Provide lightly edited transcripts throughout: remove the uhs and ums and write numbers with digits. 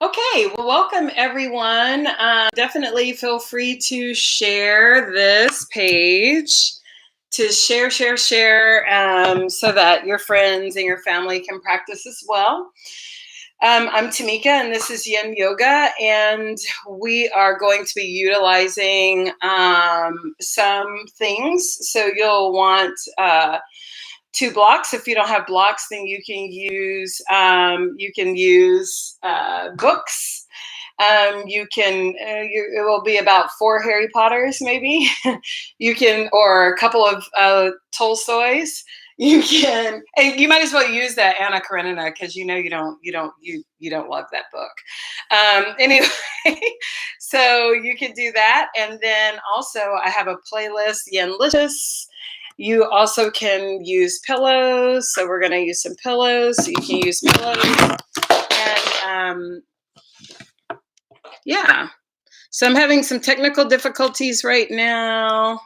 Okay, well, welcome everyone. Definitely feel free to share this page, to share, so that your friends and your family can practice as well. I'm Tamika, and this is Yin Yoga, and we are going to be utilizing some things. So you'll want two blocks. If you don't have blocks, then you can use books. It will be about 4 Harry Potters, maybe. You can, or a couple of Tolstoys. And you might as well use that Anna Karenina, because you don't love that book. Anyway, so you can do that, and then also I have a playlist, Yinlicious. You also can use pillows, so we're going to use some pillows. So you can use pillows, and yeah. So I'm having some technical difficulties right now.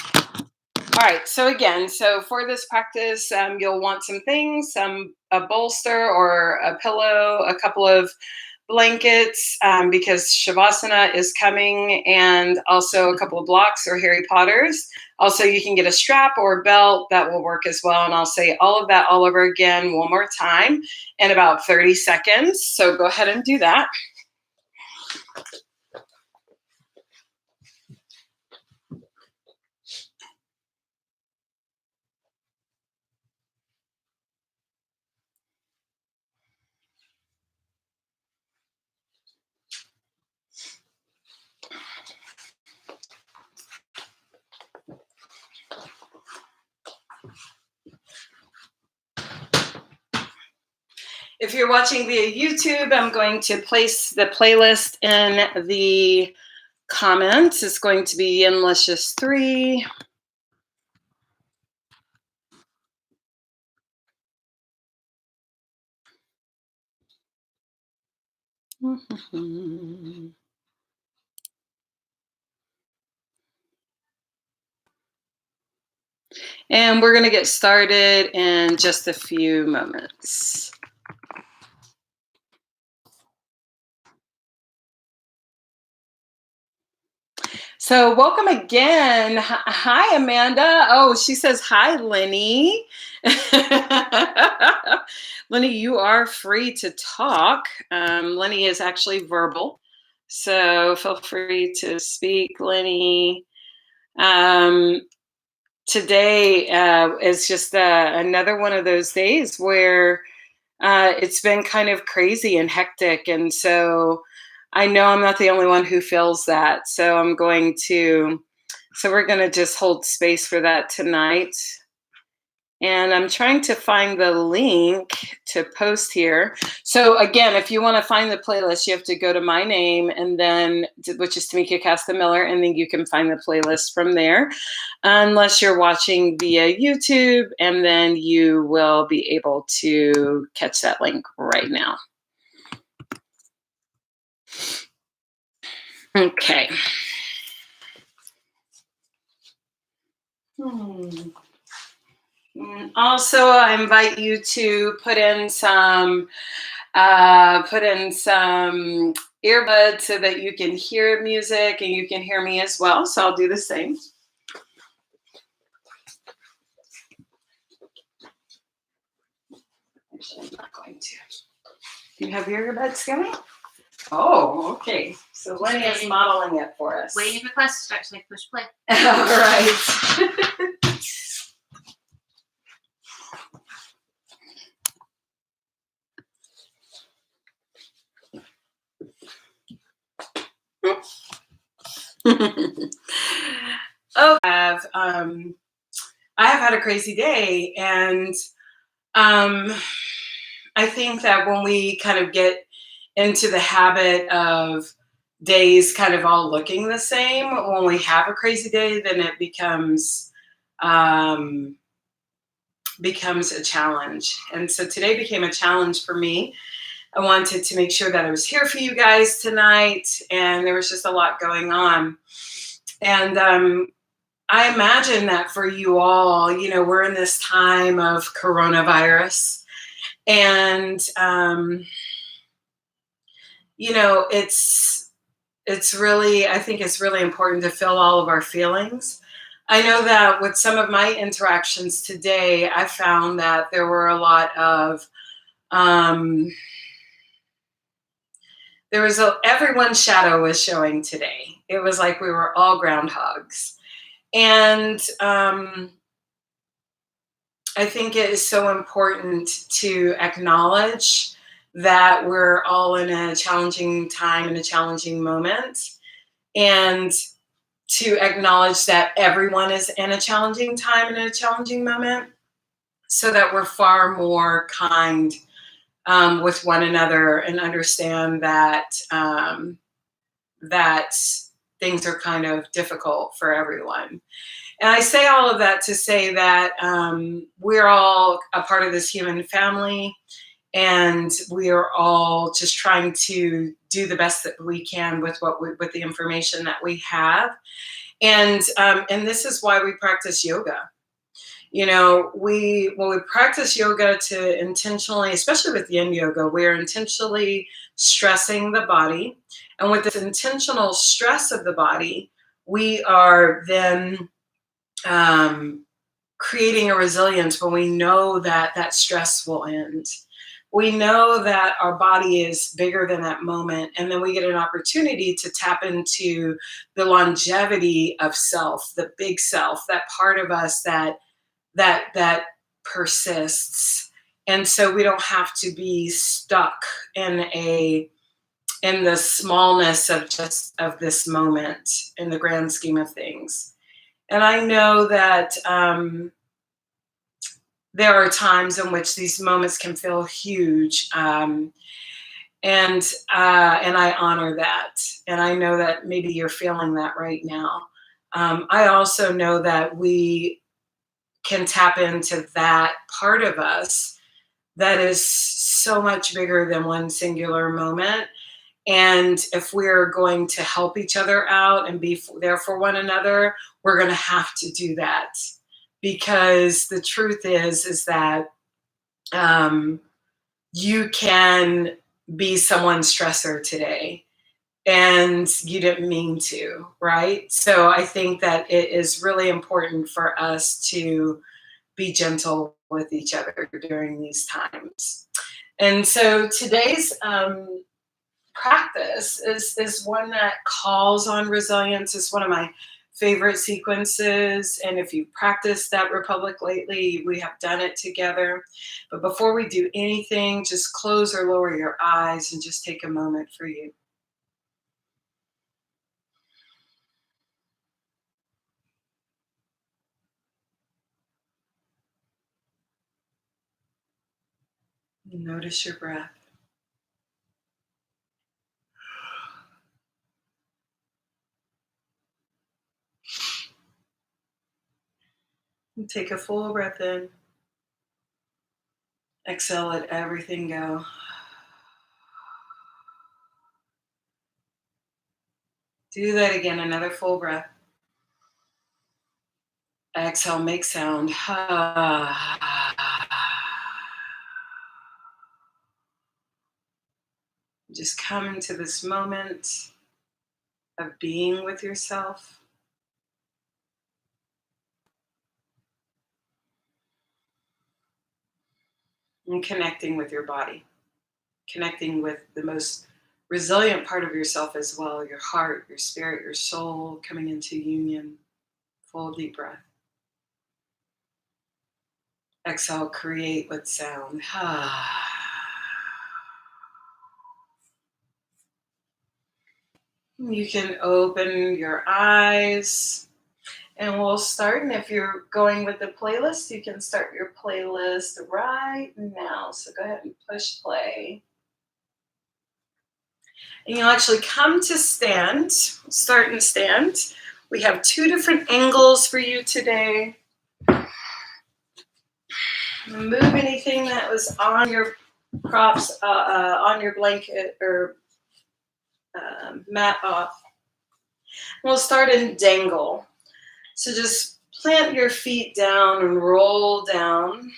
All right, so again, for this practice, you'll want some things, a bolster or a pillow, a couple of blankets, because Shavasana is coming, and also a couple of blocks or Harry Potters. Also, you can get a strap or a belt, that will work as well. And I'll say all of that all over again one more time in about 30 seconds. So go ahead and do that. If you're watching via YouTube, I'm going to place the playlist in the comments. It's going to be Yinlicious 3. And we're going to get started in just a few moments. So welcome again. Hi, Amanda. Oh, she says, hi, Lenny. Lenny, you are free to talk. Lenny is actually verbal, so feel free to speak, Lenny. Today is just another one of those days where it's been kind of crazy and hectic. And so I know I'm not the only one who feels that. So we're going to just hold space for that tonight. And I'm trying to find the link to post here. So again, if you want to find the playlist, you have to go to my name, and then, which is Tamika Caston-Miller, and then you can find the playlist from there. Unless you're watching via YouTube, and then you will be able to catch that link right now. Okay. Also, I invite you to put in some earbuds so that you can hear music and you can hear me as well. So I'll do the same. Actually, I'm not going to. Do you have your earbuds going? Oh, okay. So Lenny is modeling it for us. Waiting for class to start, so I push play. All right. I have had a crazy day, and I think that when we kind of get into the habit of days kind of all looking the same, when we have a crazy day, then it becomes a challenge. And so today became a challenge for me. I wanted to make sure that I was here for you guys tonight, and there was just a lot going on. And I imagine that for you all, we're in this time of coronavirus, and it's really, I think it's really important to feel all of our feelings. I know that with some of my interactions today, I found that there were a lot of, um, everyone's shadow was showing today. It was like we were all groundhogs. And I think it is so important to acknowledge that we're all in a challenging time and a challenging moment, and to acknowledge that everyone is in a challenging time and a challenging moment, so that we're far more kind with one another, and understand that things are kind of difficult for everyone. And I say all of that to say that we're all a part of this human family, and we are all just trying to do the best that we can with with the information that we have. And this is why we practice yoga. We when we practice yoga to intentionally, especially with Yin Yoga, we're intentionally stressing the body, and with this intentional stress of the body, we are then um, creating a resilience when we know that that stress will end. We know that our body is bigger than that moment, and then we get an opportunity to tap into the longevity of self, the big self, that part of us that persists. And so we don't have to be stuck in the smallness of just of this moment in the grand scheme of things. And I know that there are times in which these moments can feel huge, and I honor that. And I know that maybe you're feeling that right now. I also know that we can tap into that part of us that is so much bigger than one singular moment. And if we're going to help each other out and be there for one another, we're going to have to do that. Because the truth is that um, you can be someone's stressor today, and you didn't mean to, right? So I think that it is really important for us to be gentle with each other during these times. And so today's practice is one that calls on resilience. It's one of my favorite sequences. And if you practiced that Republic lately, we have done it together. But before we do anything, just close or lower your eyes and just take a moment for you. Notice your breath. And take a full breath in. Exhale, let everything go. Do that again, another full breath. Exhale, make sound. Just come into this moment of being with yourself and connecting with your body, connecting with the most resilient part of yourself as well, your heart, your spirit, your soul, coming into union. Full deep breath. Exhale, create with sound. You can open your eyes and we'll start. And if you're going with the playlist, you can start your playlist right now. So go ahead and push play. And you'll actually come to stand, start and stand. We have two different angles for you today. Move anything that was on your props, on your blanket or mat off. We'll start in dangle. So just plant your feet down and roll down.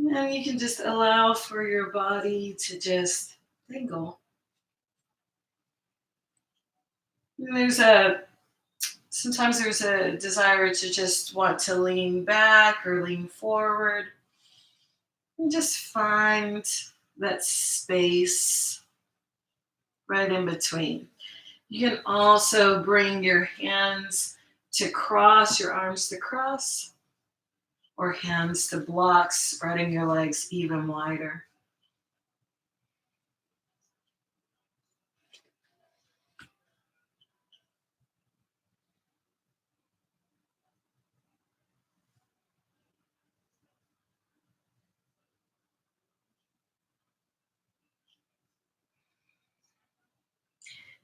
And you can just allow for your body to just tingle. And sometimes there's a desire to just want to lean back or lean forward and just find that space right in between. You can also bring your hands to cross, your arms to cross, or hands to block, spreading your legs even wider.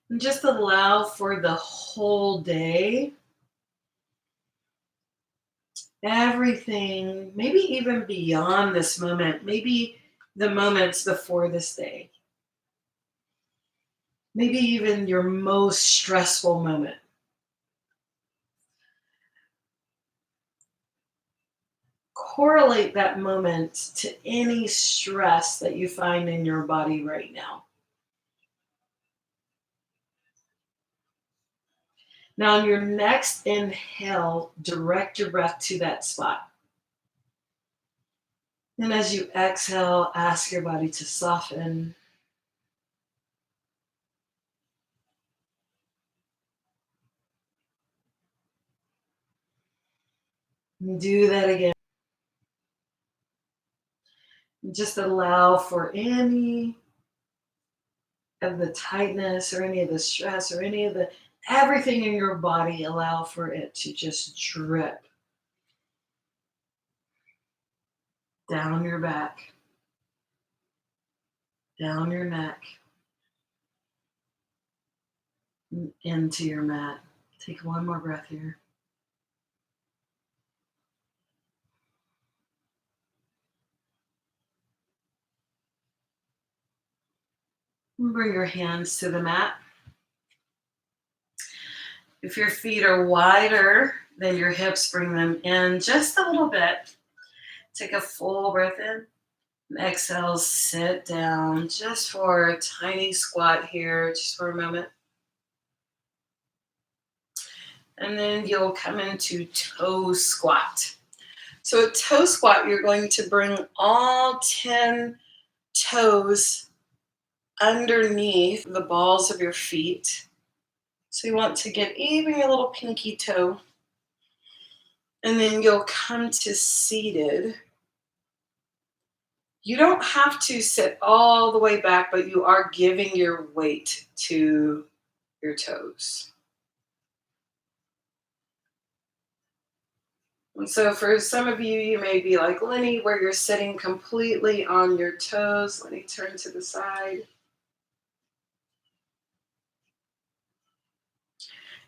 And just allow for the whole day, everything, maybe even beyond this moment, maybe the moments before this day, maybe even your most stressful moment. Correlate that moment to any stress that you find in your body right now. Now, on your next inhale, direct your breath to that spot. And as you exhale, ask your body to soften. And do that again. Just allow for any of the tightness or any of the stress or any of the everything in your body, allow for it to just drip down your back, down your neck, and into your mat. Take one more breath here. And bring your hands to the mat. If your feet are wider than your hips, bring them in just a little bit. Take a full breath in. And exhale, sit down just for a tiny squat here, just for a moment. And then you'll come into toe squat. So a toe squat, you're going to bring all 10 toes underneath the balls of your feet. So you want to get even your little pinky toe. And then you'll come to seated. You don't have to sit all the way back, but you are giving your weight to your toes. And so for some of you, you may be like Lenny, where you're sitting completely on your toes. Let me turn to the side.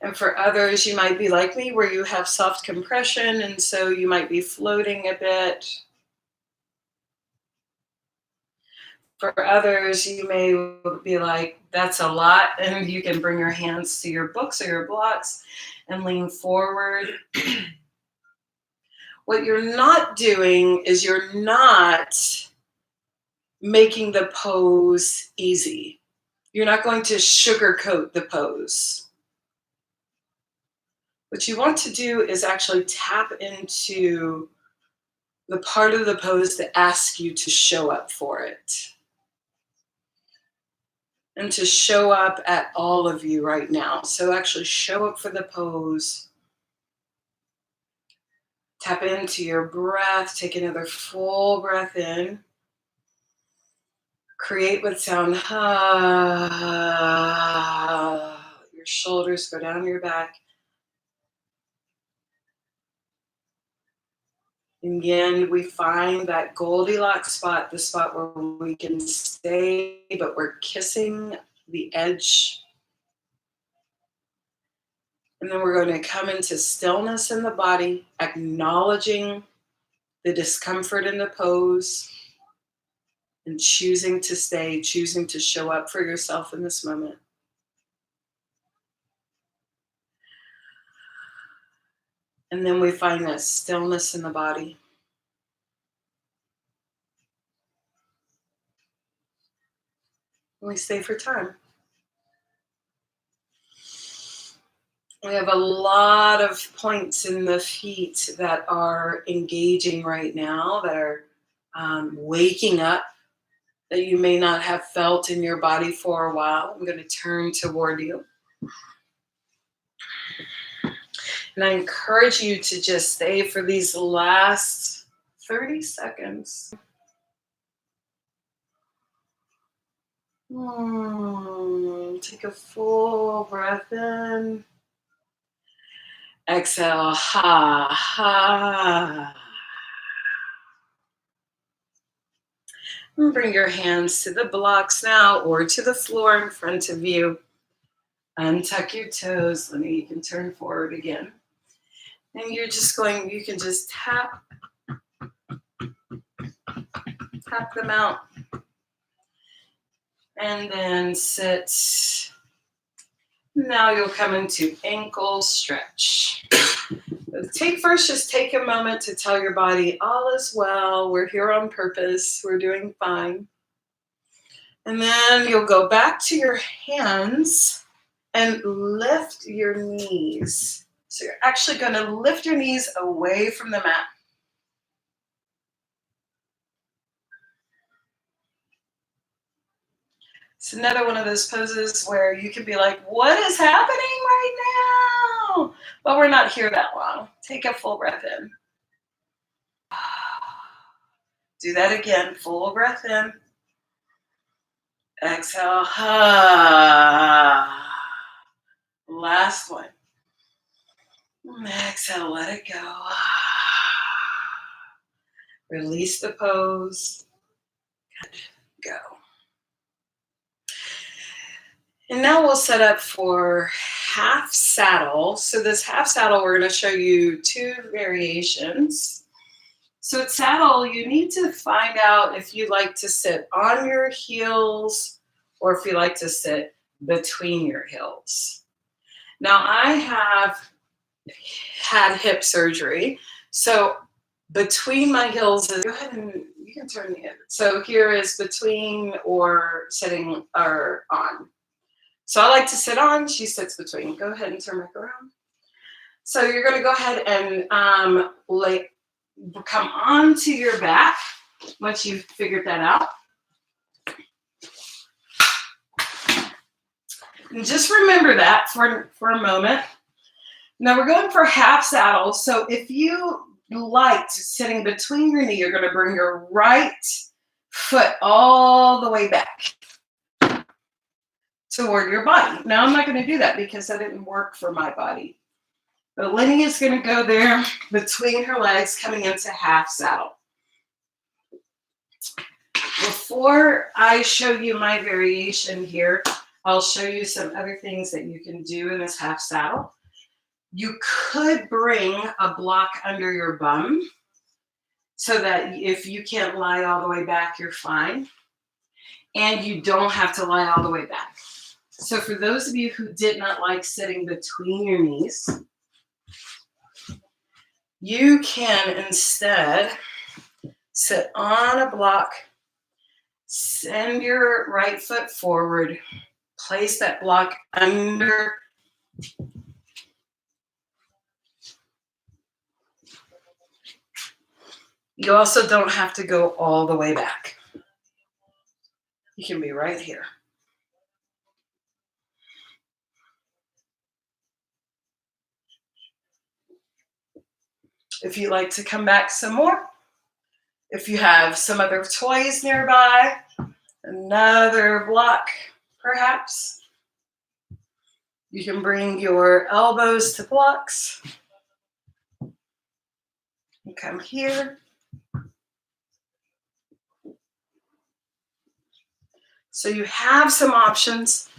And for others, you might be like me, where you have soft compression, and so you might be floating a bit. For others, you may be like, that's a lot, and you can bring your hands to your books or your blocks and lean forward. What you're not doing is you're not making the pose easy. You're not going to sugarcoat the pose. What you want to do is actually tap into the part of the pose that asks you to show up for it. And to show up at all of you right now. So actually show up for the pose. Tap into your breath. Take another full breath in. Create with sound. Your shoulders go down your back. Again, we find that Goldilocks spot, the spot where we can stay, but we're kissing the edge. And then we're going to come into stillness in the body, acknowledging the discomfort in the pose, and choosing to stay, choosing to show up for yourself in this moment. And then we find that stillness in the body. We stay for time. We have a lot of points in the feet that are engaging right now, that are waking up, that you may not have felt in your body for a while. I'm going to turn toward you. And I encourage you to just stay for these last 30 seconds. Take a full breath in. Exhale. Ha, ha. And bring your hands to the blocks now or to the floor in front of you. Untuck your toes. Then you can turn forward again. And you're just going, you can just tap them out. And then sit. Now you'll come into ankle stretch. Just take a moment to tell your body all is well. We're here on purpose. We're doing fine. And then you'll go back to your hands and lift your knees. So you're actually going to lift your knees away from the mat. It's another one of those poses where you can be like, what is happening right now? But we're not here that long. Take a full breath in. Do that again. Full breath in. Exhale. Last one. Exhale. Let it go. Release the pose. Go. And now we'll set up for half saddle. So this half saddle, we're going to show you 2 variations. So at saddle, you need to find out if you like to sit on your heels or if you like to sit between your heels. Now, I have had hip surgery. So between my heels is, go ahead and you can turn the other. So here is between or sitting or on. So I like to sit on, she sits between. Go ahead and turn back around. So you're going to go ahead and come onto your back once you've figured that out. And just remember that for a moment. Now we're going for half saddle. So if you liked sitting between your knee, you're going to bring your right foot all the way back toward your body. Now I'm not going to do that because that didn't work for my body. But Lenny is going to go there between her legs coming into half saddle. Before I show you my variation here, I'll show you some other things that you can do in this half saddle. You could bring a block under your bum so that if you can't lie all the way back, you're fine. And you don't have to lie all the way back. So for those of you who did not like sitting between your knees, you can instead sit on a block, send your right foot forward, place that block under. You also don't have to go all the way back. You can be right here. If you like to come back some more, if you have some other toys nearby, another block perhaps, you can bring your elbows to blocks and come here. So you have some options.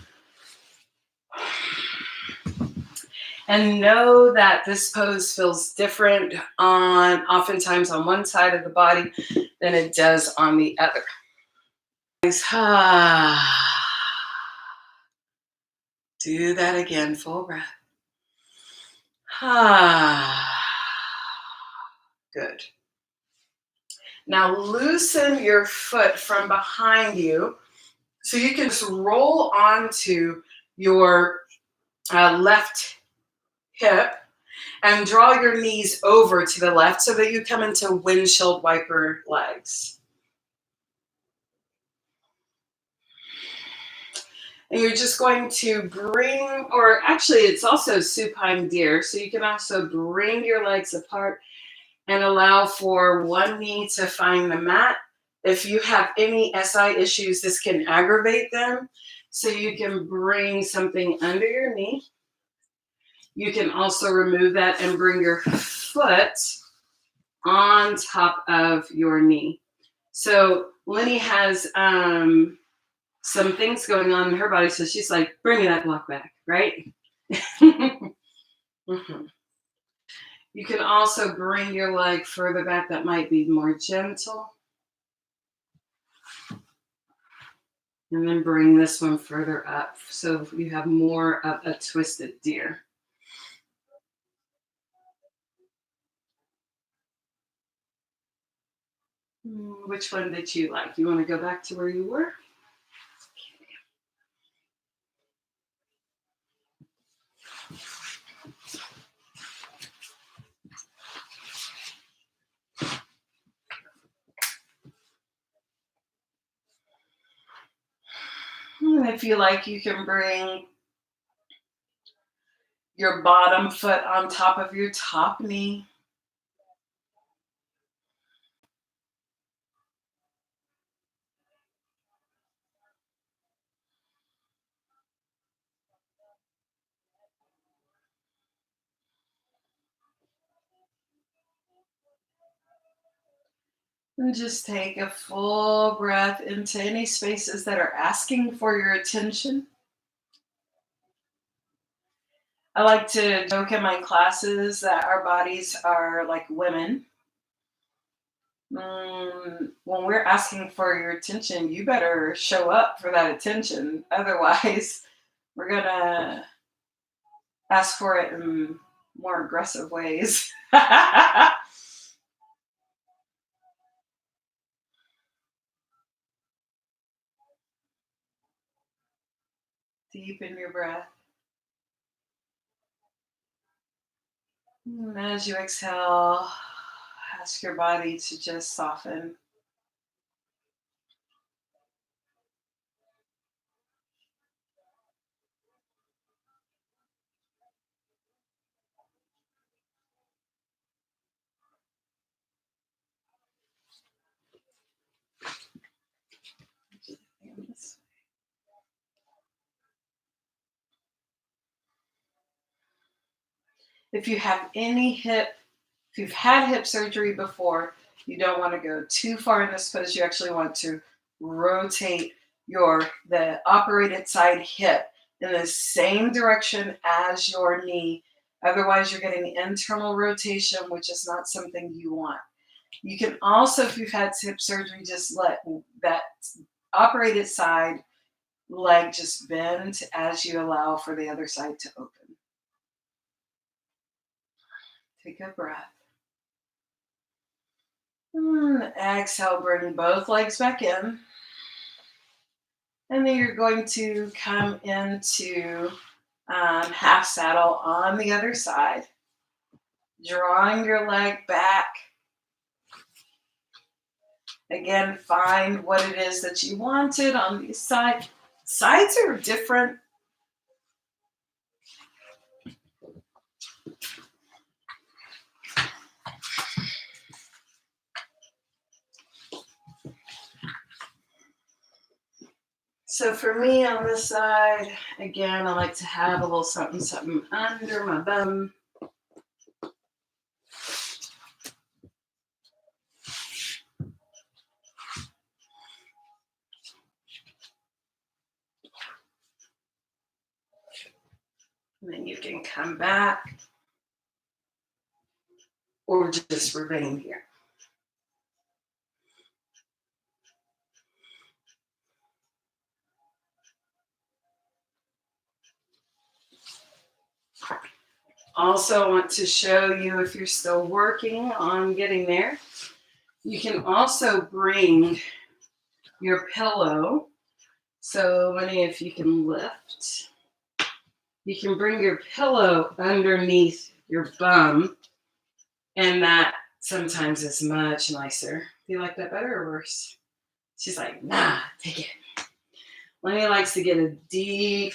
And know that this pose feels different oftentimes on one side of the body than it does on the other. Do that again, full breath. Good. Now loosen your foot from behind you So you can just roll onto your left hip and draw your knees over to the left so that you come into windshield wiper legs. And you're just going to bring, or actually, it's also supine deer. So you can also bring your legs apart and allow for one knee to find the mat. If you have any SI issues, this can aggravate them. So you can bring something under your knee. You can also remove that and bring your foot on top of your knee. So Lenny has some things going on in her body, so she's like, bring me that block back, right? Mhm. You can also bring your leg further back. That might be more gentle. And then bring this one further up so you have more of a twisted deer. Which one did you like? You want to go back to where you were? And if you like, you can bring your bottom foot on top of your top knee. And just take a full breath into any spaces that are asking for your attention. I like to joke in my classes that our bodies are like women. When we're asking for your attention, you better show up for that attention. Otherwise, we're going to ask for it in more aggressive ways. Deepen your breath. And as you exhale, ask your body to just soften. If you have any if you've had hip surgery before, you don't want to go too far in this pose. You actually want to rotate the operated side hip in the same direction as your knee. Otherwise, you're getting internal rotation, which is not something you want. You can also, if you've had hip surgery, just let that operated side leg just bend as you allow for the other side to open. Take a breath. Exhale, bring both legs back in. And then you're going to come into half saddle on the other side, drawing your leg back. Again, find what it is that you wanted on these sides. Sides are different. So for me on this side, again, I like to have a little something, something under my bum. And then you can come back or just remain here. Also, I want to show you, if you're still working on getting there, you can also bring your pillow So many, if you can lift, you can bring your pillow underneath your bum, and that sometimes is much nicer. Do you like that better or worse? She's like, nah, take it. Lenny likes to get a deep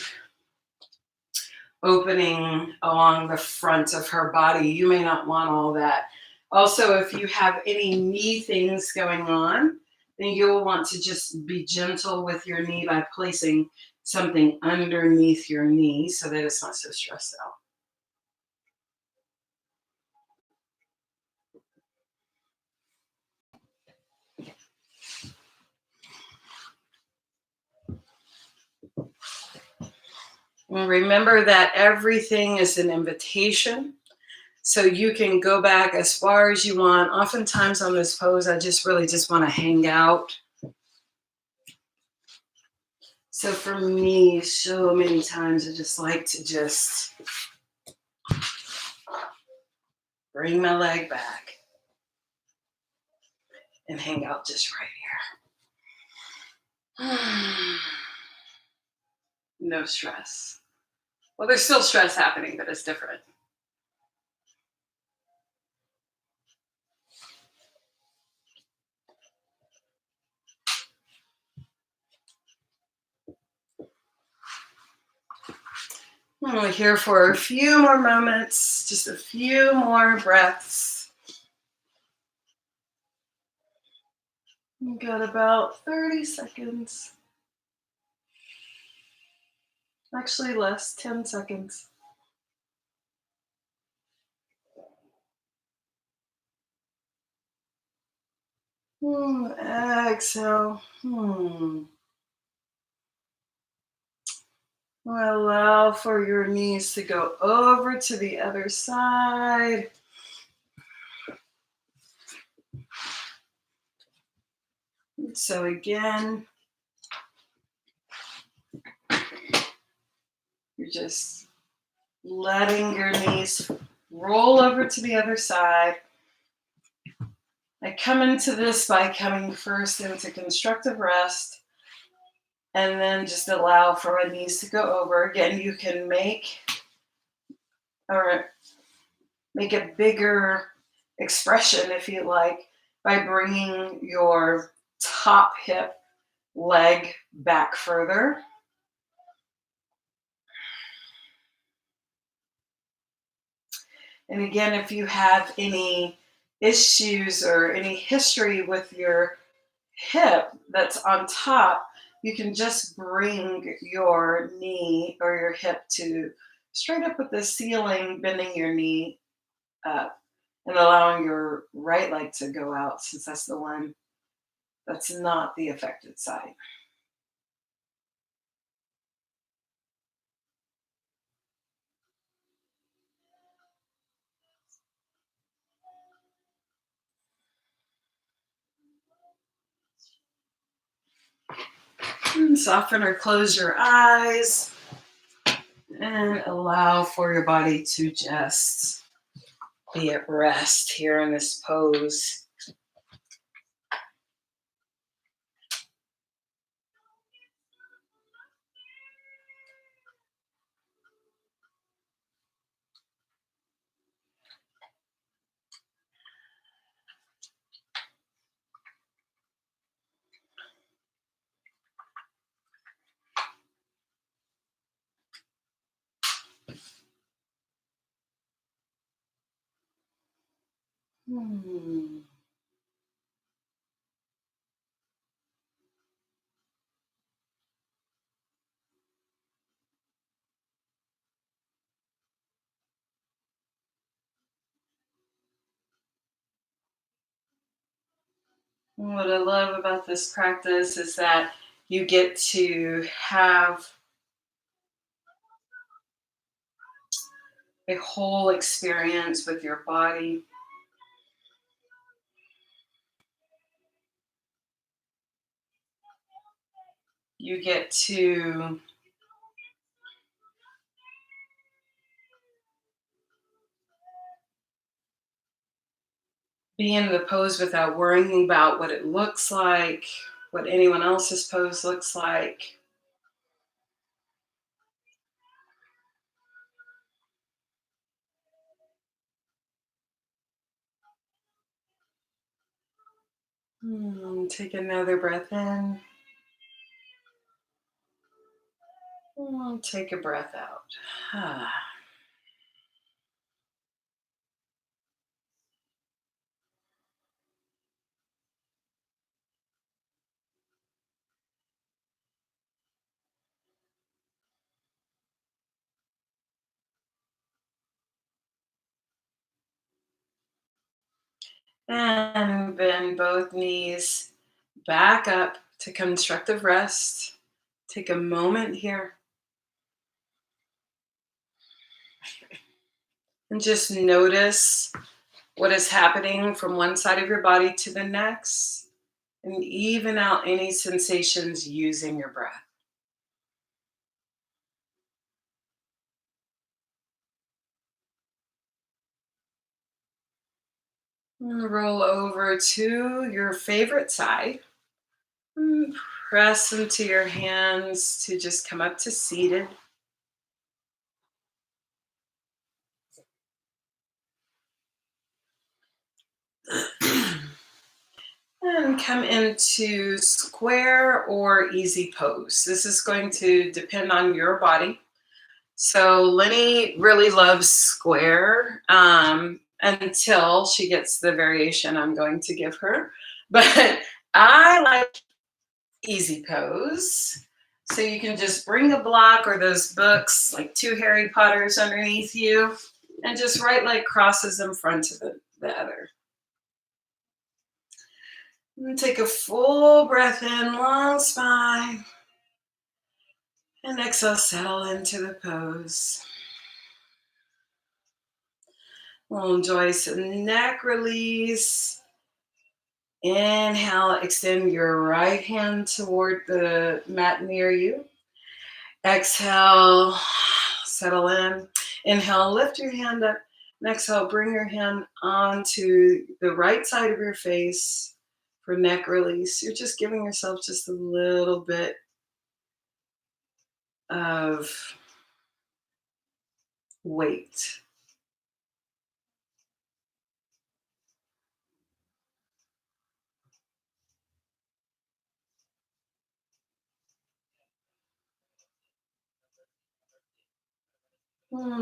opening along the front of her body. You may not want all that. Also, if you have any knee things going on, then you'll want to just be gentle with your knee by placing something underneath your knee so that it's not so stressed out. And remember that everything is an invitation. So you can go back as far as you want. Oftentimes on this pose, I just really just want to hang out. So for me, so many times I just like to just bring my leg back and hang out just right here. No stress. Well, there's still stress happening, but it's different. I'm only here for a few more moments, just a few more breaths. We've got about 30 seconds. Actually, less, 10 seconds. Exhale. Allow for your knees to go over to the other side. So again, you're just letting your knees roll over to the other side. I come into this by coming first into constructive rest and then just allow for my knees to go over. Again, you can make a bigger expression if you like by bringing your top hip leg back further. And again, if you have any issues or any history with your hip that's on top, you can just bring your knee or your hip to straight up with the ceiling, bending your knee up and allowing your right leg to go out since that's the one that's not the affected side. And soften or close your eyes and allow for your body to just be at rest here in this pose. What I love about this practice is that you get to have a whole experience with your body. You get to be in the pose without worrying about what it looks like, what anyone else's pose looks like. Take another breath in. Take a breath out. And bend both knees back up to constructive rest. Take a moment here and just notice what is happening from one side of your body to the next, and even out any sensations using your breath. And roll over to your favorite side. And press into your hands to just come up to seated. And come into square or easy pose. This is going to depend on your body. So Lenny really loves square until she gets the variation I'm going to give her. But I like easy pose. So you can just bring a block or those books, like two Harry Potters underneath you, and just right leg crosses in front of the other. And take a full breath in, long spine. And exhale, settle into the pose. We'll enjoy some neck release. Inhale, extend your right hand toward the mat near you. Exhale, settle in. Inhale, lift your hand up. And exhale, bring your hand onto the right side of your face for neck release. You're just giving yourself just a little bit of weight.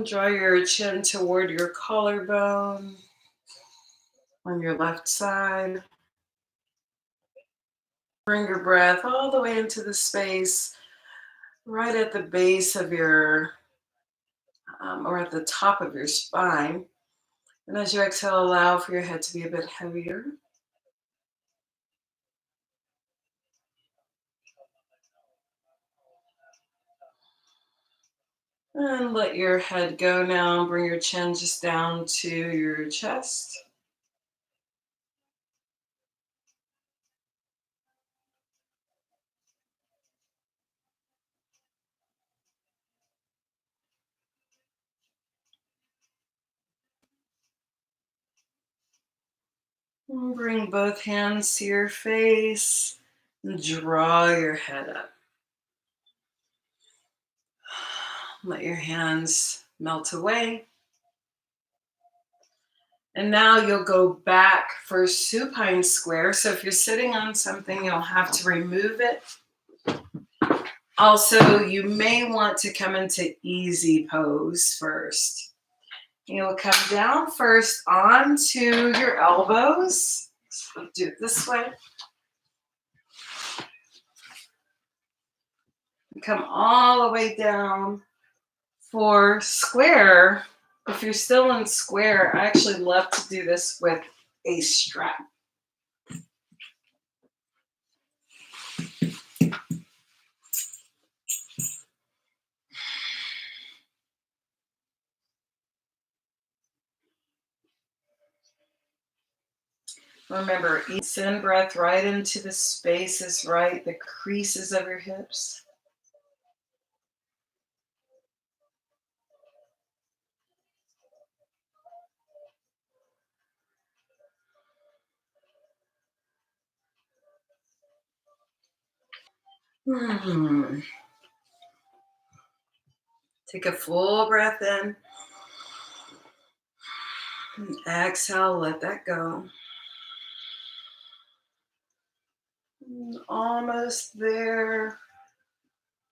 Draw your chin toward your collarbone on your left side. Bring your breath all the way into the space right at the base of your, or at the top of your spine. And as you exhale, allow for your head to be a bit heavier. And let your head go now. Bring your chin just down to your chest. And bring both hands to your face. And draw your head up. Let your hands melt away. And now you'll go back for supine square. So if you're sitting on something, you'll have to remove it. Also, you may want to come into easy pose first. You'll come down first onto your elbows. So do it this way. Come all the way down for square. If you're still in square, I actually love to do this with a strap. Remember, each in breath right into the spaces, right, the creases of your hips. Take a full breath in. And exhale, let that go. Almost there.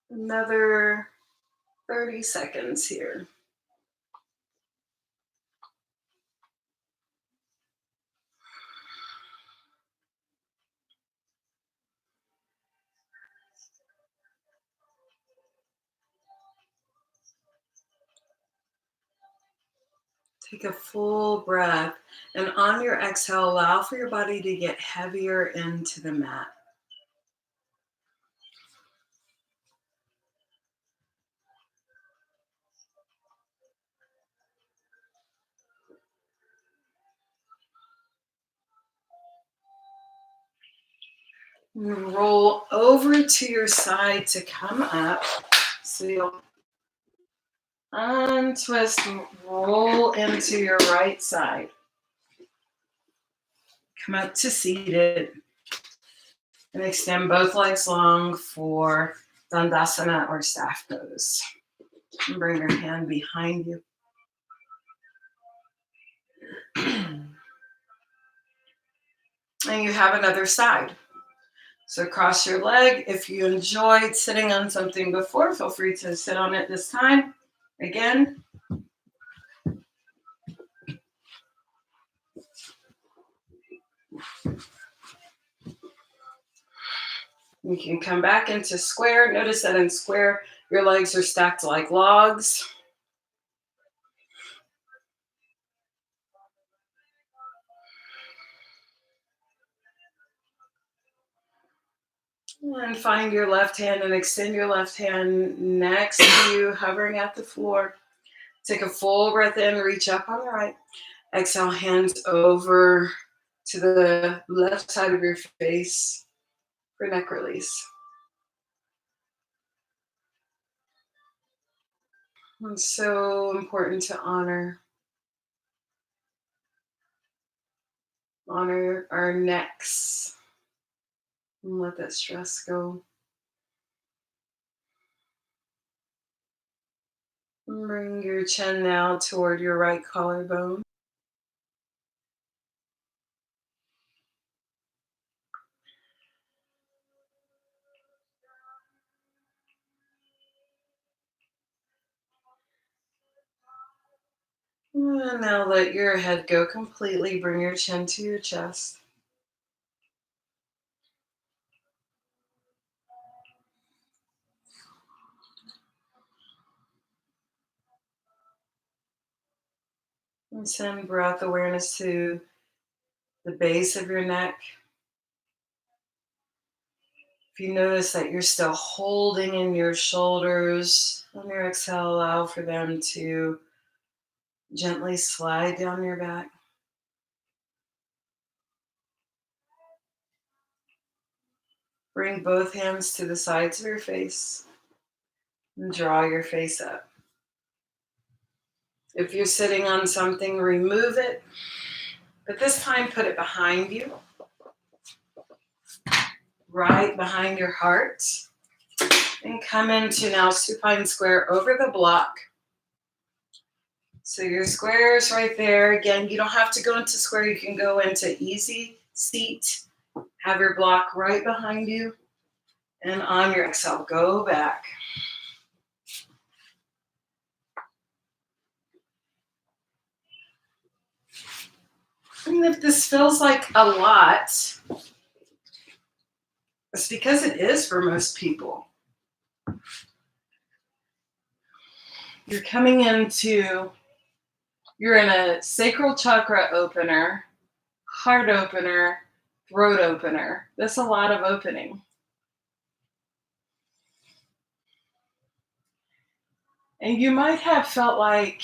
Another 30 seconds here. Take a full breath, and on your exhale, allow for your body to get heavier into the mat. Roll over to your side to come up. So you'll untwist, roll into your right side. Come up to seated and extend both legs long for Dandasana or staff pose. And bring your hand behind you. And you have another side. So cross your leg. If you enjoyed sitting on something before, feel free to sit on it this time. Again. You can come back into square. Notice that in square, your legs are stacked like logs. And find your left hand and extend your left hand next to you, hovering at the floor. Take a full breath in, reach up on the right. Exhale, hands over to the left side of your face for neck release. It's so important to honor our necks and let that stress go. Bring your chin now toward your right collarbone. And now let your head go completely. Bring your chin to your chest. And send breath awareness to the base of your neck. If you notice that you're still holding in your shoulders, on your exhale, allow for them to gently slide down your back. Bring both hands to the sides of your face and draw your face up. If you're sitting on something, remove it, but this time put it behind you, right behind your heart, and come into now supine square over the block. So your square is right there. Again, you don't have to go into square. You can go into easy seat. Have your block right behind you. And on your exhale, go back. And if this feels like a lot, it's because it is for most people. You're in a sacral chakra opener, heart opener, throat opener. That's a lot of opening. And you might have felt like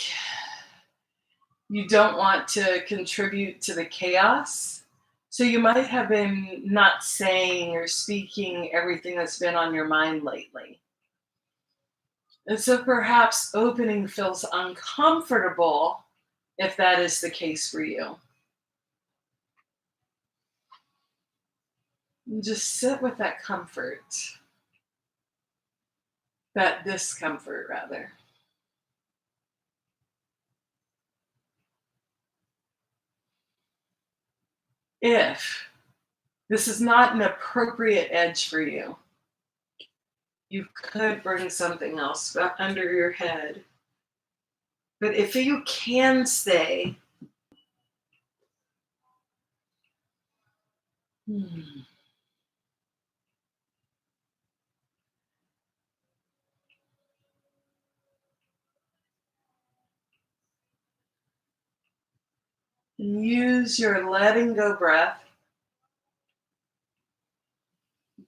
you don't want to contribute to the chaos. So you might have been not saying or speaking everything that's been on your mind lately. And so perhaps opening feels uncomfortable if that is the case for you. And just sit with that comfort, that discomfort rather. If This is not an appropriate edge for you. You could bring something else under your head. But if you can stay, use your letting go breath.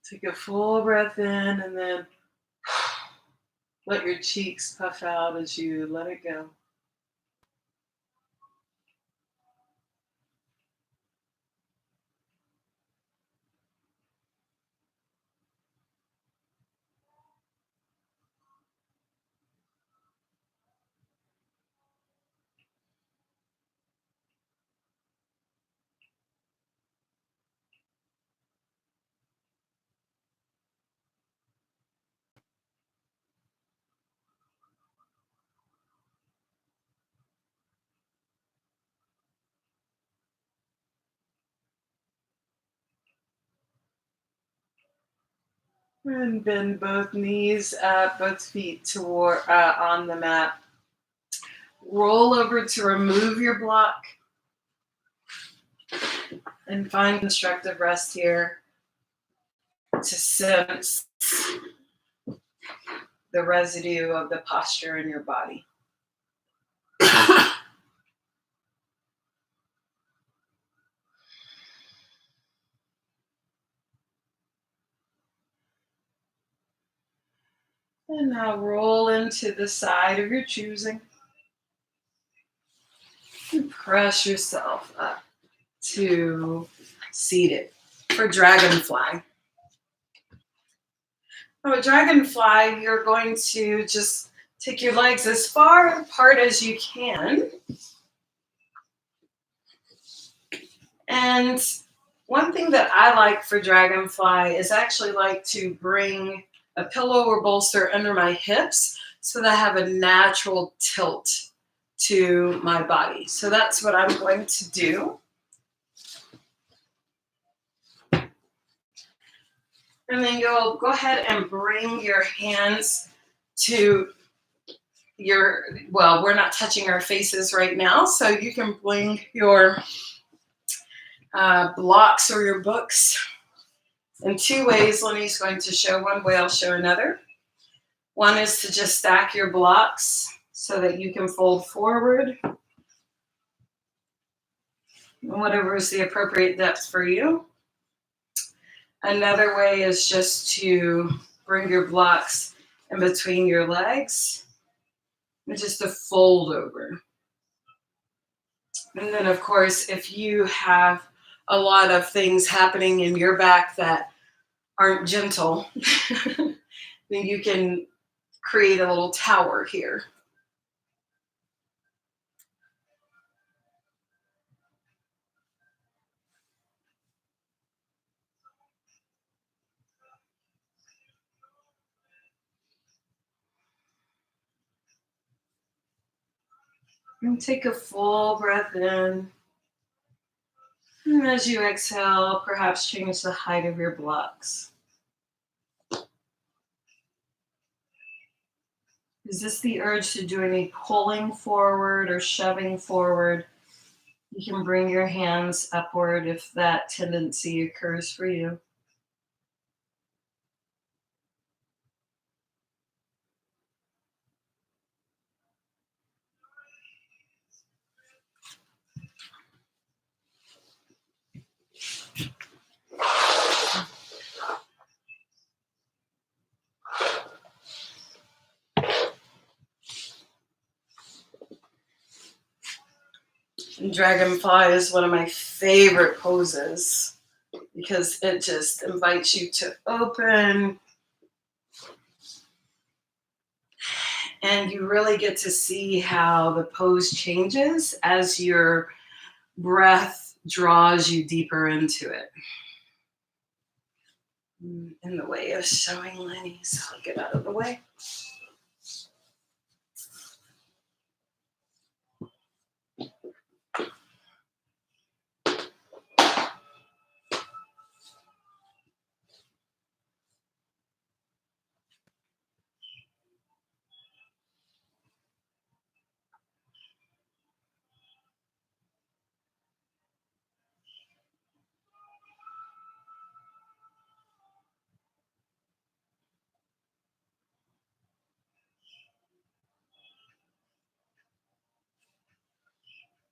Take a full breath in and then let your cheeks puff out as you let it go. And bend both knees up, both feet toward on the mat. Roll over to remove your block and find constructive rest here to sense the residue of the posture in your body. And now roll into the side of your choosing. And press yourself up to seated for dragonfly. Now, a dragonfly, you're going to just take your legs as far apart as you can. And one thing that I like for dragonfly is actually like to bring a pillow or bolster under my hips so that I have a natural tilt to my body. So that's what I'm going to do. And then you'll go ahead and bring your hands to your, well, we're not touching our faces right now, so you can bring your blocks or your books in two ways. Lenny's going to show one way, I'll show another. One is to just stack your blocks so that you can fold forward, whatever is the appropriate depth for you. Another way is just to bring your blocks in between your legs and just to fold over. And then, of course, if you have a lot of things happening in your back that aren't gentle, then you can create a little tower here. And take a full breath in. And as you exhale, perhaps change the height of your blocks. Is this the urge to do any pulling forward or shoving forward? You can bring your hands upward if that tendency occurs for you. And dragonfly is one of my favorite poses because it just invites you to open, and you really get to see how the pose changes as your breath draws you deeper into it. In the way of showing Lenny, so I'll get out of the way.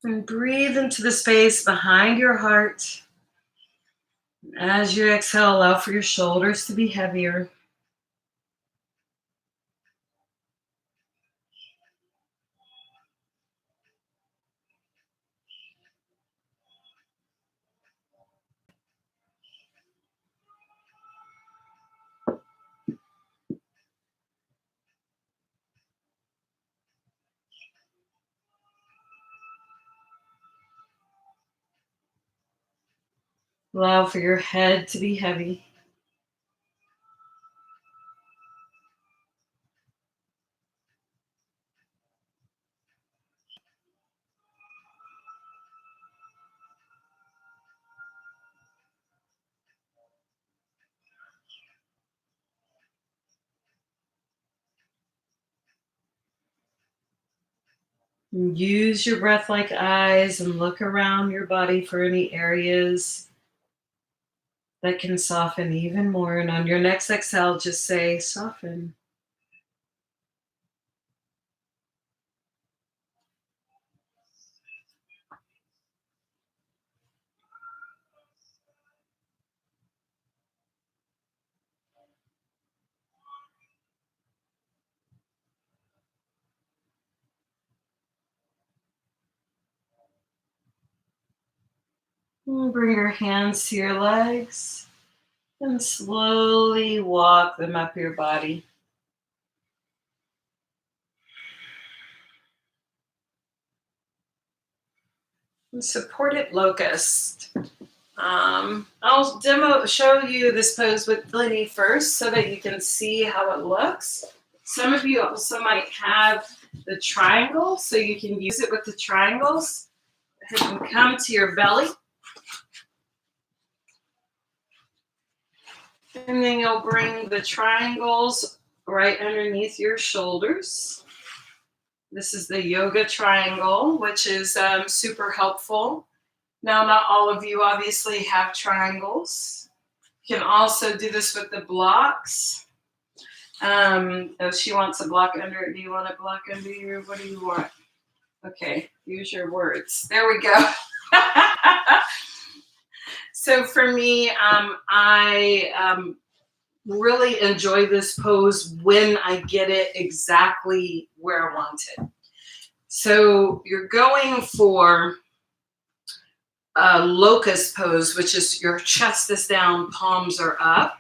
And breathe into the space behind your heart. As you exhale, allow for your shoulders to be heavier. Allow for your head to be heavy. Use your breath like eyes and look around your body for any areas that can soften even more. And on your next exhale, just say soften. And bring your hands to your legs and slowly walk them up your body. And supported locust. I'll show you this pose with Lenny first so that you can see how it looks. Some of you also might have the triangle, so you can use it with the triangles. And come to your belly. And then you'll bring the triangles right underneath your shoulders. This is the yoga triangle, which is super helpful. Now, not all of you obviously have triangles. You can also do this with the blocks. Oh, she wants a block under it. Do you want a block under you? What do you want? Okay, use your words. There we go. So for me, I really enjoy this pose when I get it exactly where I want it. So you're going for a locust pose, which is your chest is down, palms are up.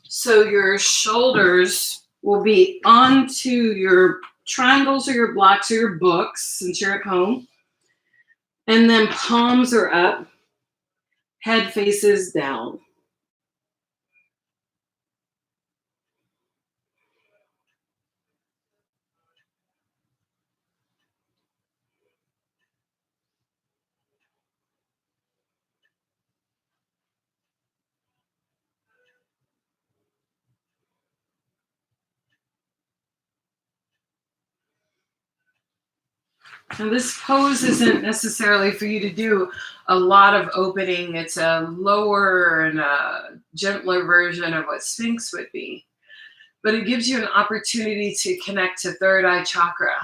So your shoulders will be onto your triangles or your blocks or your books, since you're at home. And then palms are up, head faces down. Now, this pose isn't necessarily for you to do a lot of opening. It's a lower and a gentler version of what Sphinx would be. But it gives you an opportunity to connect to third eye chakra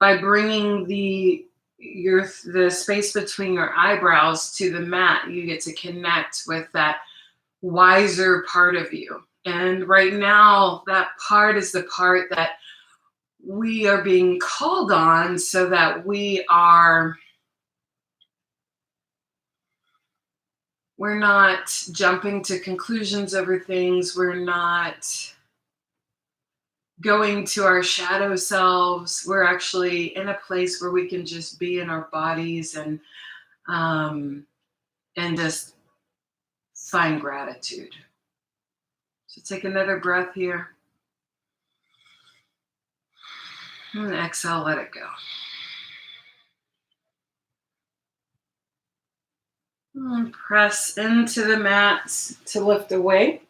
by bringing the space between your eyebrows to the mat. You get to connect with that wiser part of you. And right now, that part is the part that we are being called on, so that we're not jumping to conclusions over things. We're not going to our shadow selves. We're actually in a place where we can just be in our bodies and just find gratitude. So take another breath here. And exhale, let it go. And press into the mat to lift away.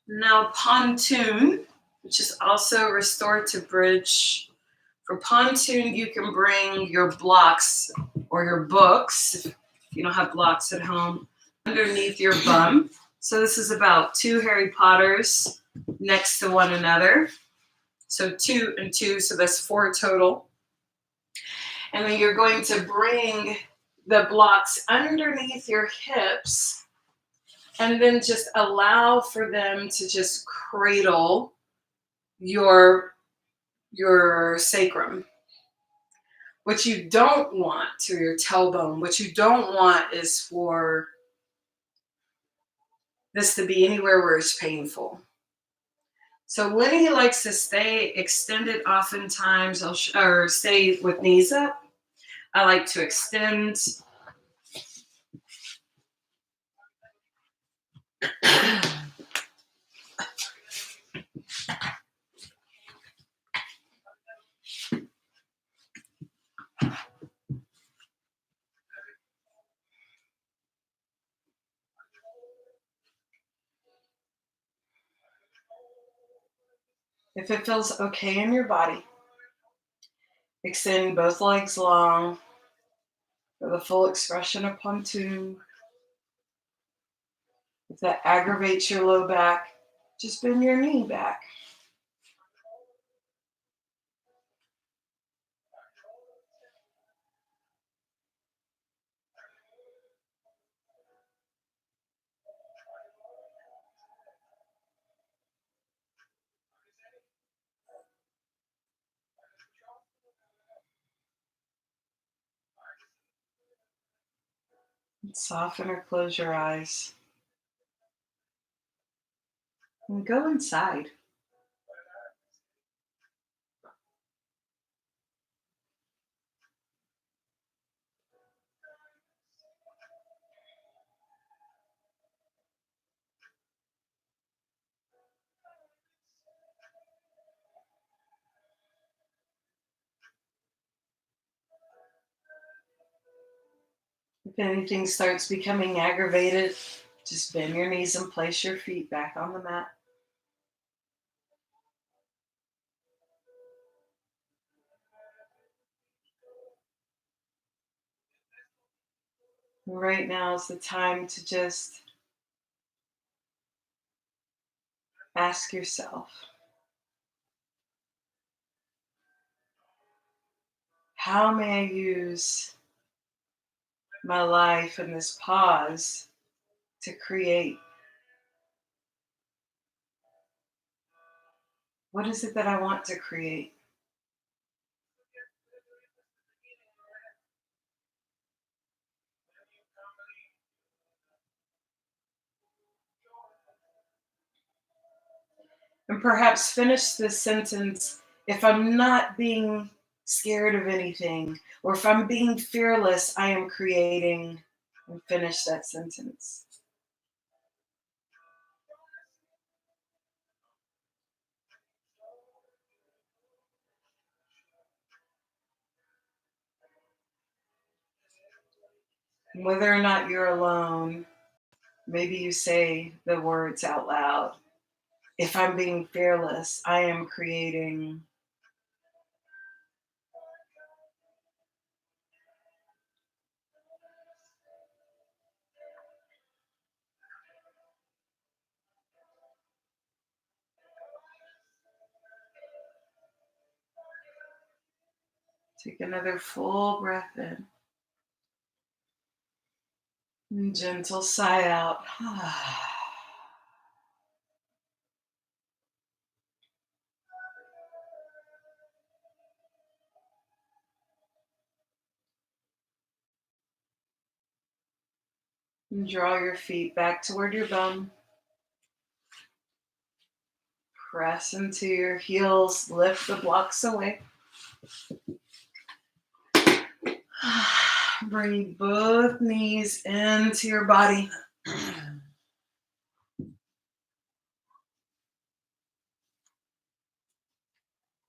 Now pontoon, which is also restorative bridge. For pontoon, you can bring your blocks or your books, if you don't have blocks at home, underneath your bum. So this is about 2 Harry Potters next to one another. So 2 and 2, so that's 4 total. And then you're going to bring the blocks underneath your hips and then just allow for them to just cradle your sacrum. What you don't want to your tailbone, what you don't want is for this to be anywhere where it's painful. So when he likes to stay extended, oftentimes or stay with knees up, I like to extend. If it feels okay in your body, extend both legs long for the full expression of pontoon. If that aggravates your low back, just bend your knee back. And soften or close your eyes. And go inside. If anything starts becoming aggravated, just bend your knees and place your feet back on the mat. Right now is the time to just ask yourself, how may I use my life in this pause to create? What is it that I want to create? And perhaps finish this sentence, if I'm not being scared of anything, or if I'm being fearless, I am creating, and finish that sentence. Whether or not you're alone, maybe you say the words out loud. If I'm being fearless, I am creating. Take another full breath in. And gentle sigh out. And draw your feet back toward your bum. Press into your heels. Lift the blocks away. Bring both knees into your body.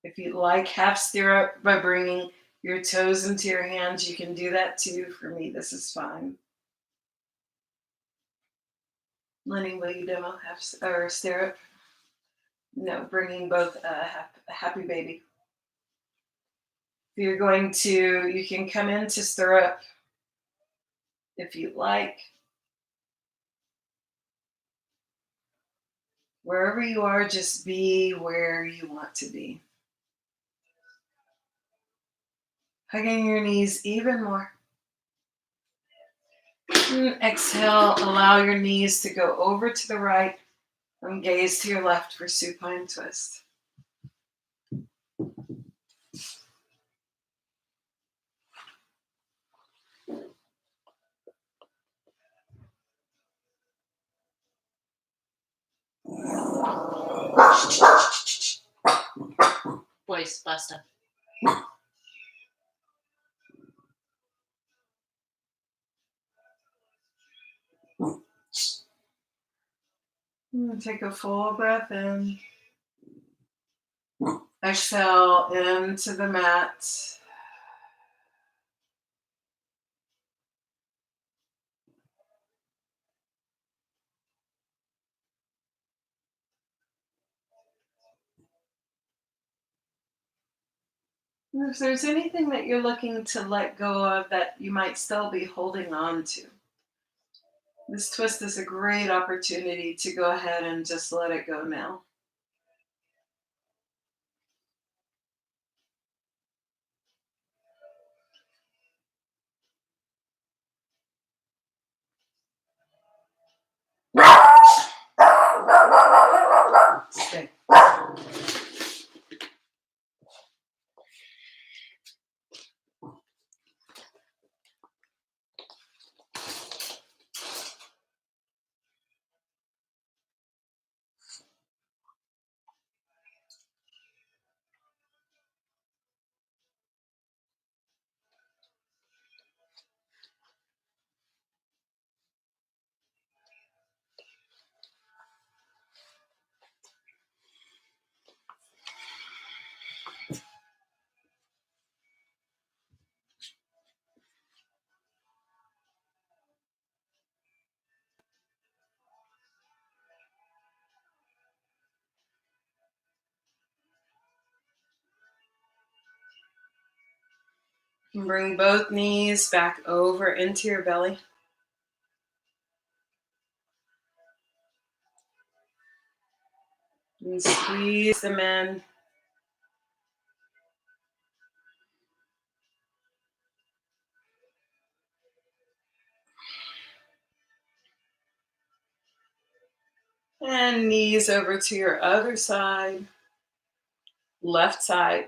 If you like half stirrup by bringing your toes into your hands, you can do that too. For me, this is fine. Lenny, will you demo half or stirrup? No, bringing both a happy baby. If you're going to, you can come into stirrup if you like. Wherever you are, just be where you want to be. Hugging your knees even more. And exhale, allow your knees to go over to the right and gaze to your left for supine twist. Voice, basta. And take a full breath in. Exhale into the mat. And if there's anything that you're looking to let go of that you might still be holding on to, this twist is a great opportunity to go ahead and just let it go now. Stay. And bring both knees back over into your belly. And squeeze them in. And knees over to your other side, left side.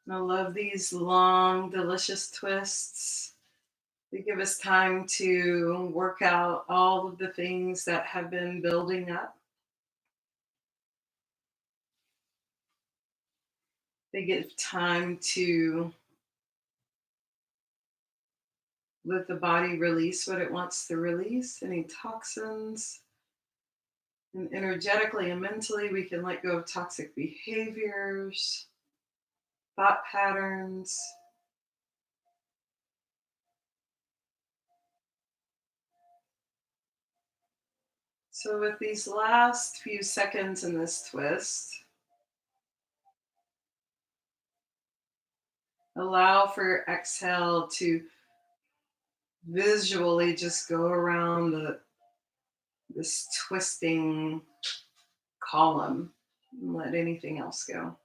I love these long, delicious twists. They give us time to work out all of the things that have been building up. They give time to let the body release what it wants to release, any toxins. And energetically and mentally, we can let go of toxic behaviors, thought patterns. So, with these last few seconds in this twist, allow for your exhale to visually just go around this twisting column and let anything else go.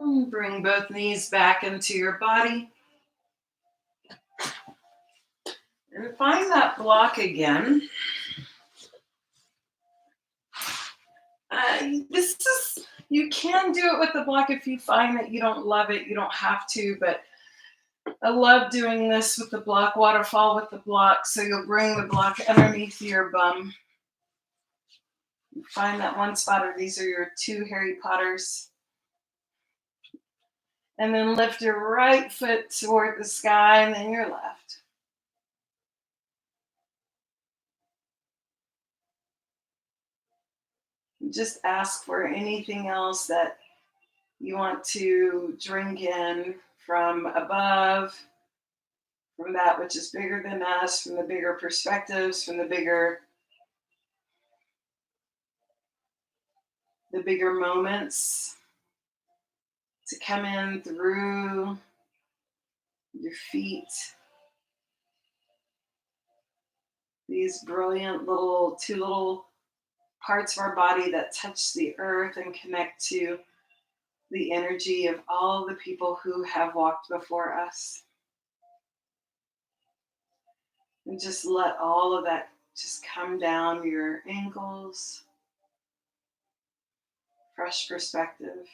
And bring both knees back into your body. And find that block again. This is, you can do it with the block if you find that you don't love it. You don't have to, but I love doing this with the block, waterfall with the block. So you'll bring the block underneath your bum. Find that one spot, or these are your two Harry Potters. And then lift your right foot toward the sky and then your left. Just ask for anything else that you want to drink in from above, from that which is bigger than us, from the bigger perspectives, from the bigger moments to come in through your feet. These brilliant two little parts of our body that touch the earth and connect to the energy of all the people who have walked before us. And just let all of that just come down your ankles. Fresh perspective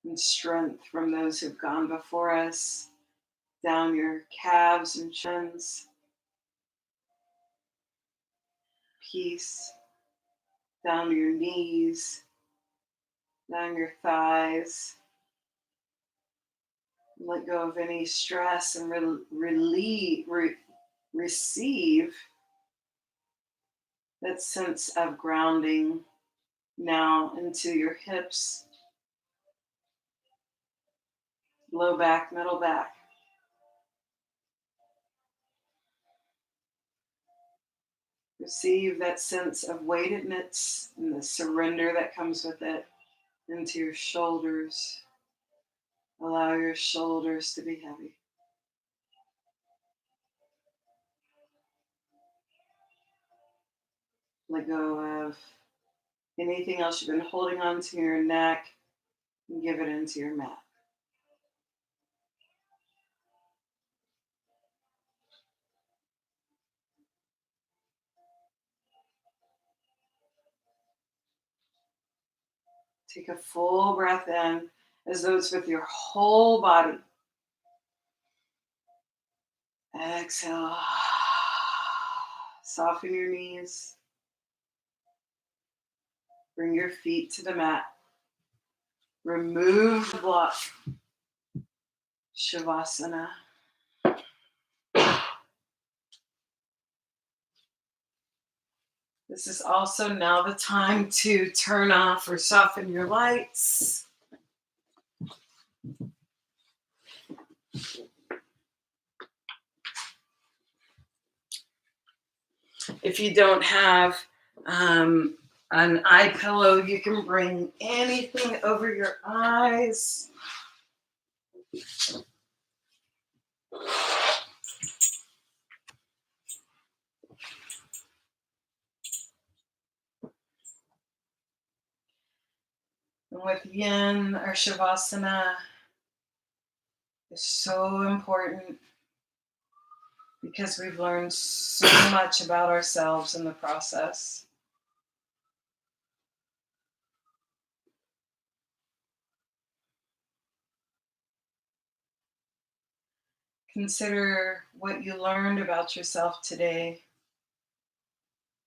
and strength from those who've gone before us, down your calves and shins. Peace down your knees, down your thighs. Let go of any stress and receive that sense of grounding now into your hips, low back, middle back. Receive that sense of weightedness and the surrender that comes with it into your shoulders. Allow your shoulders to be heavy. Let go of anything else you've been holding onto your neck and give it into your mat. Take a full breath in as though it's with your whole body. Exhale. Soften your knees. Bring your feet to the mat. Remove the block. Shavasana. This is also now the time to turn off or soften your lights. If you don't have an eye pillow, you can bring anything over your eyes. And with Yin or Shavasana, it's so important because we've learned so much about ourselves in the process. Consider what you learned about yourself today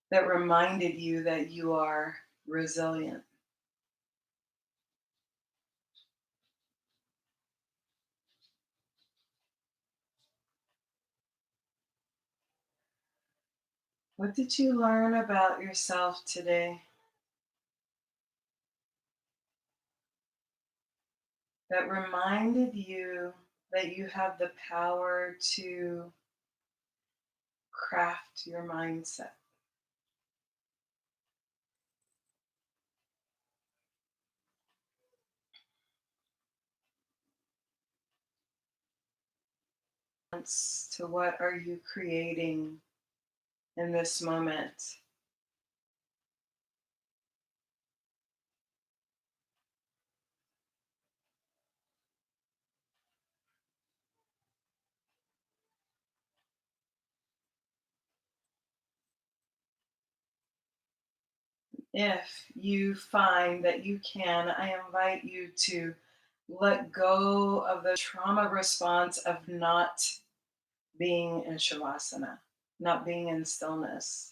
that reminded you that you are resilient. What did you learn about yourself today that reminded you that you have the power to craft your mindset? To what are you creating in this moment? If you find that you can, I invite you to let go of the trauma response of not being in Shavasana, not being in stillness.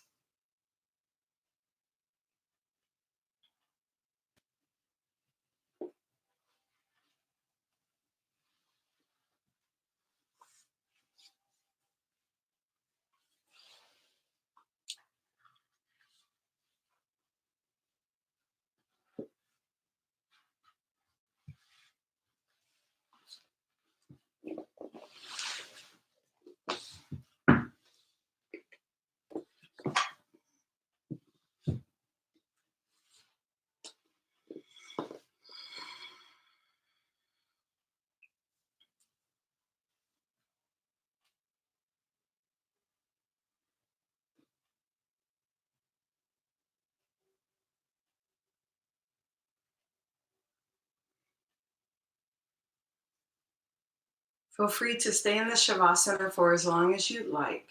Feel free to stay in the Shavasana for as long as you'd like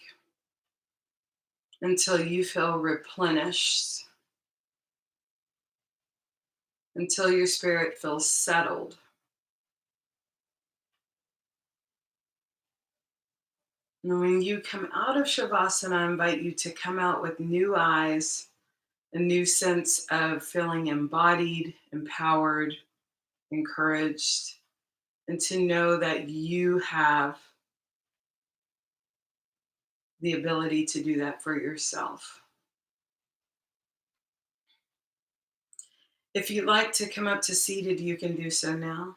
until you feel replenished, until your spirit feels settled. And when you come out of Shavasana, I invite you to come out with new eyes, a new sense of feeling embodied, empowered, encouraged, and to know that you have the ability to do that for yourself. If you'd like to come up to seated, you can do so now.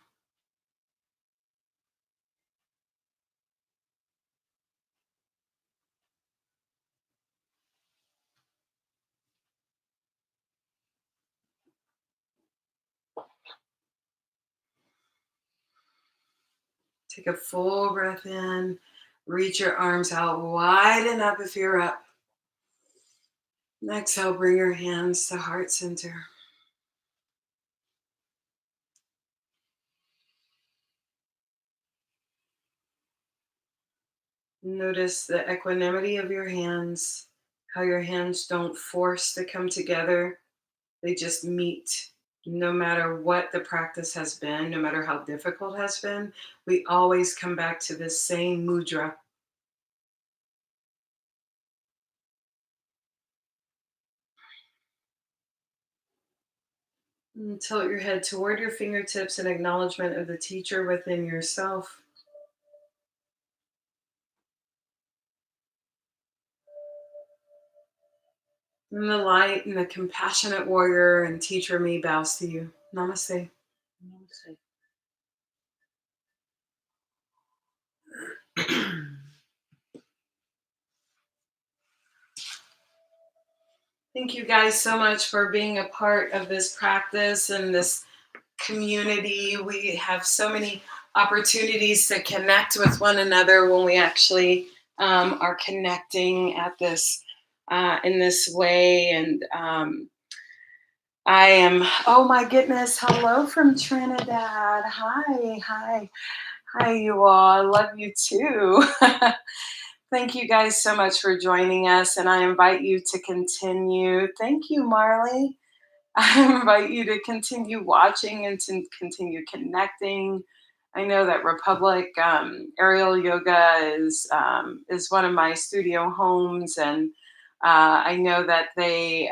Take a full breath in. Reach your arms out wide enough if you're up. And exhale, bring your hands to heart center. Notice the equanimity of your hands, how your hands don't force to come together. They just meet. No matter what the practice has been, no matter how difficult it has been, we always come back to this same mudra. And tilt your head toward your fingertips in acknowledgement of the teacher within yourself. And the light and the compassionate warrior and teacher me bows to you. Namaste. Namaste. Thank you guys so much for being a part of this practice and this community. We have so many opportunities to connect with one another when we actually are connecting at this in this way. And I am. Oh my goodness! Hello from Trinidad. Hi, hi, hi, you all. I love you too. Thank you guys so much for joining us, and I invite you to continue. Thank you, Marley. I invite you to continue watching and to continue connecting. I know that Republic Aerial Yoga is one of my studio homes, and I know that they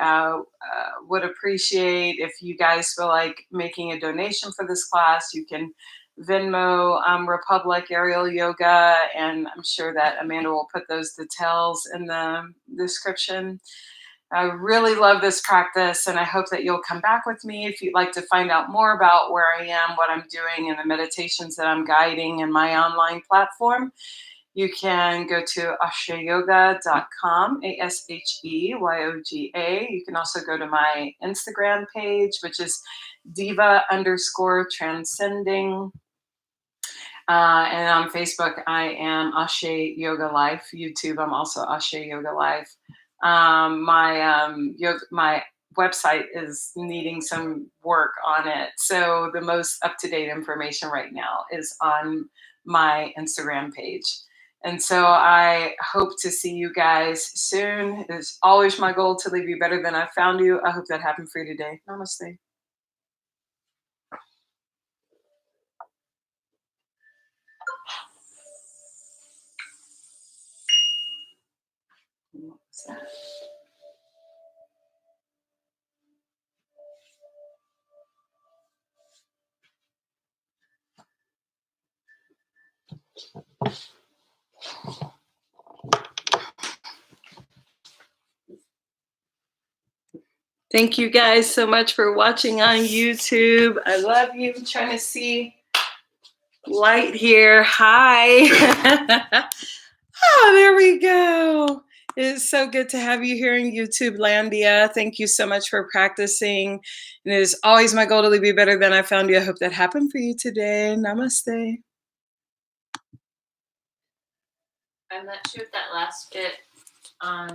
would appreciate if you guys feel like making a donation for this class. You can Venmo Republic Aerial Yoga, and I'm sure that Amanda will put those details in the description. I really love this practice, and I hope that you'll come back with me if you'd like to find out more about where I am, what I'm doing, and the meditations that I'm guiding in my online platform. You can go to asheyoga.com, ASHEYOGA. You can also go to my Instagram page, which is diva underscore transcending. And on Facebook, I am Ashe Yoga Life. YouTube, I'm also Ashe Yoga Life. My website is needing some work on it. So the most up to date information right now is on my Instagram page. And so I hope to see you guys soon. It's always my goal to leave you better than I found you. I hope that happened for you today. Namaste. What was that? Thank you guys so much for watching on YouTube. I love you. I'm trying to see light here. Hi. Oh, there we go. It is so good to have you here in YouTube Landia. Thank you so much for practicing. And it is always my goal to leave you better than I found you. I hope that happened for you today. Namaste. I'm not sure if that last bit on